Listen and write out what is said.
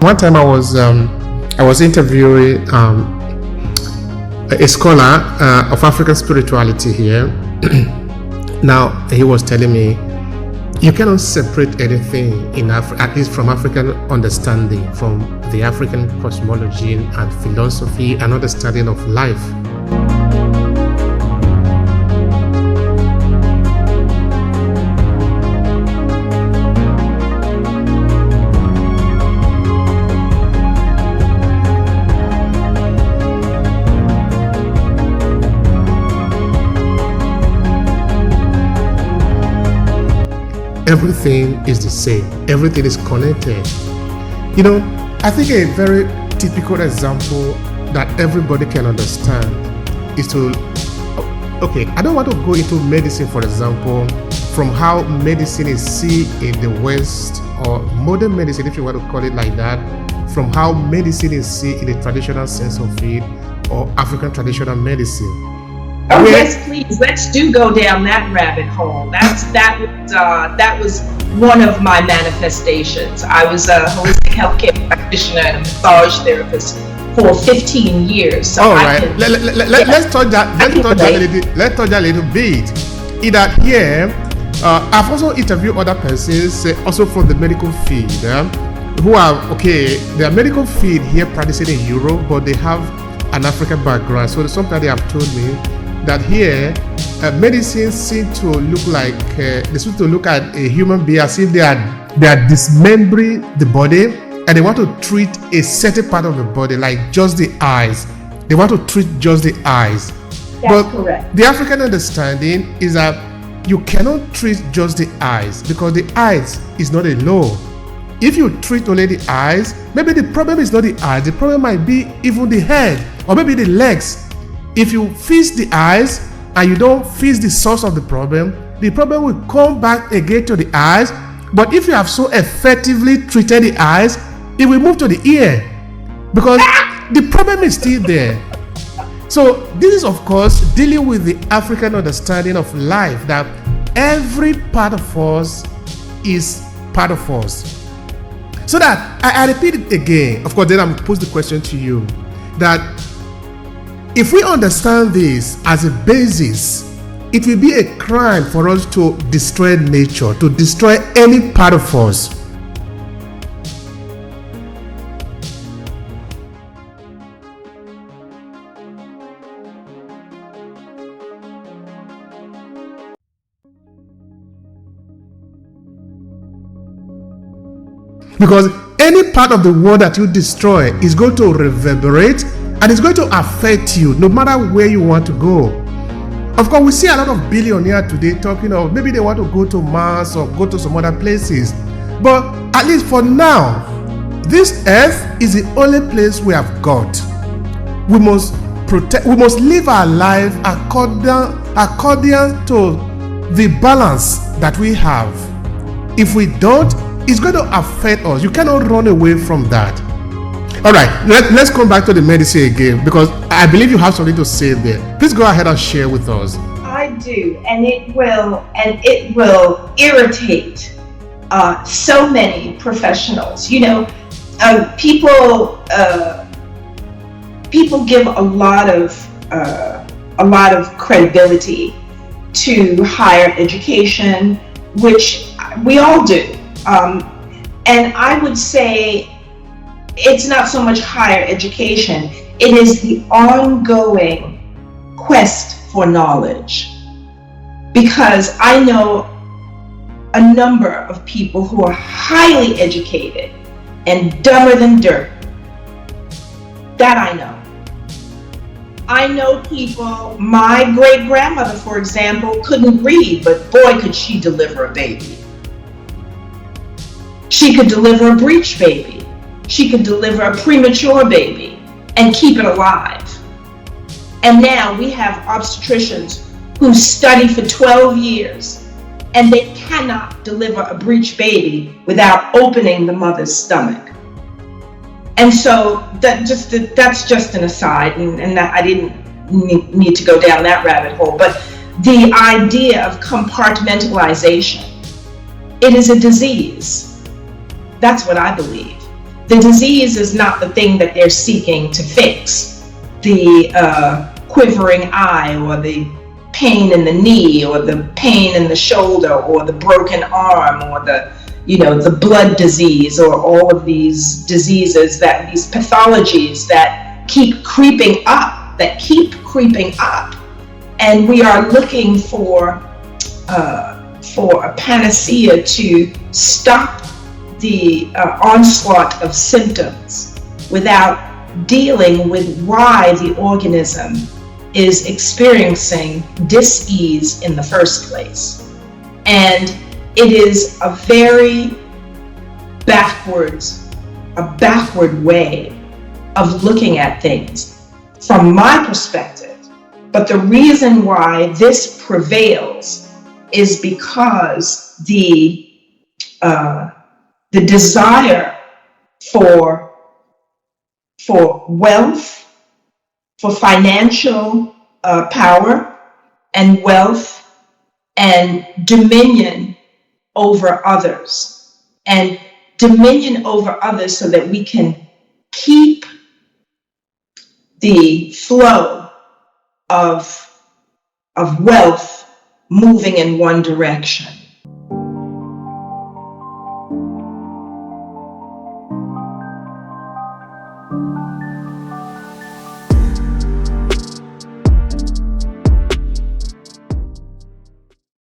One time I was interviewing a scholar of African spirituality here. Now he was telling me you cannot separate anything in at least from African understanding, from the African cosmology and philosophy and understanding of life. Everything is the same. Everything is connected. You know, I think a very typical example that everybody can understand is to, okay, I don't want to go into medicine, for example, from how medicine is seen in the West, or modern medicine, if you want to call it like that, from how medicine is seen in the traditional sense of it, or African traditional medicine. Oh yes, please. Let's go down that rabbit hole. That was one of my manifestations. I was a holistic healthcare practitioner and a massage therapist for 15 years. So all right. Let's touch that. Let's touch that a little bit. In that here, I've also interviewed other persons, also from the medical field, who are they are medical field here practicing in Europe, but they have an African background. So sometimes they have told me that here medicine seems to look like they seem to look at a human being as if they are dismembering the body, and they want to treat a certain part of the body, like just the eyes. They want to treat just the eyes. That's correct. The African understanding is that you cannot treat just the eyes, because the eyes is not alone. If you treat only the eyes, maybe the problem is not the eyes, the problem might be even the head, or maybe the legs. If you fix the eyes and you don't fix the source of the problem will come back again to the eyes. But if you have so effectively treated the eyes, it will move to the ear, because the problem is still there. So this is, of course, dealing with the African understanding of life, that every part of us is part of us. So that I repeat it again. Of course, then I'm pose the question to you, that if we understand this as a basis, it will be a crime for us to destroy nature, to destroy any part of us. Because any part of the world that you destroy is going to reverberate, and it's going to affect you no matter where you want to go. Of course, we see a lot of billionaires today talking of maybe they want to go to Mars or go to some other places. But at least for now, this earth is the only place we have got. We must live our life according to the balance that we have. If we don't, it's going to affect us. You cannot run away from that. All right, let's come back to the medicine again, because I believe you have something to say there. Please go ahead and share with us. I do, and it will irritate so many professionals. You know, people give a lot of credibility to higher education, which we all do, and I would say it's not so much higher education, it is the ongoing quest for knowledge. Because I know a number of people who are highly educated and dumber than dirt. That I know. I know people, my great grandmother, for example, couldn't read, but boy, could she deliver a baby. She could deliver a breech baby. She could deliver a premature baby and keep it alive. And now we have obstetricians who study for 12 years and they cannot deliver a breech baby without opening the mother's stomach. And so that's just an aside, and that I didn't need to go down that rabbit hole. But the idea of compartmentalization, it is a disease. That's what I believe. The disease is not the thing that they're seeking to fix. The quivering eye, or the pain in the knee, or the pain in the shoulder, or the broken arm, or the blood disease, or all of these diseases, these pathologies that keep creeping up, and we are looking for a panacea to stop the onslaught of symptoms without dealing with why the organism is experiencing dis-ease in the first place. And it is a very backward way of looking at things from my perspective. But the reason why this prevails is because the desire for wealth, for financial power and wealth and dominion over others, and dominion over others so that we can keep the flow of wealth moving in one direction.